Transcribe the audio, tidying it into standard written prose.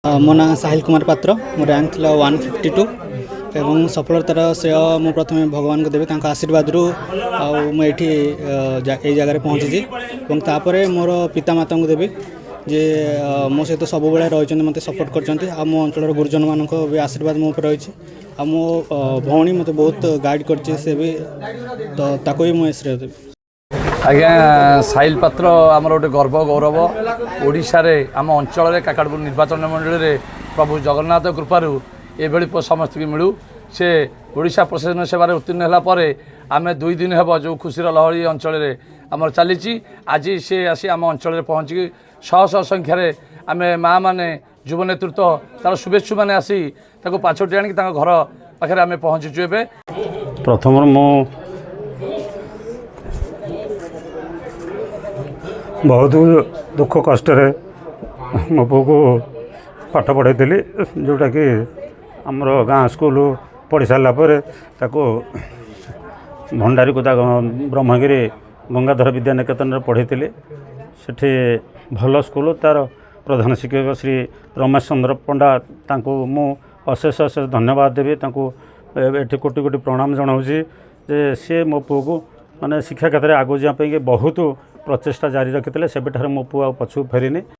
मो ना साहिल कुमार पात्र मो रैंक था 152 एवं सफलतार श्रेय मु प्रथम भगवान को देवी आशीर्वाद रु मुझे जगह पहुँची तापर मोर पितामाता को देवी जे मो सहित सब रही मत सपोर्ट कर मो अंचल गुरुजन मान भी आशीर्वाद मो रही मो भौणी मत बहुत गाइड कर भी भी मुझे श्रेय देवी। आज्ञा साहिल पात्र आमर गोटे गर्व गौरव ओडिशा रे आम अंचल काकाड़पुर निर्वाचन मंडल में प्रभु जगन्नाथ कृपारू ये समस्त की मिलू से ओडिशा प्रशासन सेवार उत्तीर्ण होगापर आम 2 दिन हेब जो खुशीर लहरी अंचल आमर चली आज से आसी आम अंचल पहुँचिक शह शह संख्यार आम माँ मैंने युव नेतृत्व तार शुभेच्छु मैंने आसी पाछोटी आणिक घर पाखे आम पहुँचुचु ए प्रथम मो बहुत दुख कष्ट मो पु को पाठ पढ़ाई जोटा कि आमर गाँ स्कूल पढ़ी सारापर भंडारी को ब्रह्मगिरी गंगाधर विद्यानिकेतन पढ़ी सेठी भल स्कूल तार प्रधान शिक्षक श्री रमेश चंद्र पंडा मु अशेष अशेष धन्यवाद देवी ये कोटि कोटि प्रणाम जनाऊँगी जे सी मो पु को माने शिक्षा क्षेत्र में आगु जावाई बहुत प्रचेषा जारी रखी से मो पु पछू फेरीनी।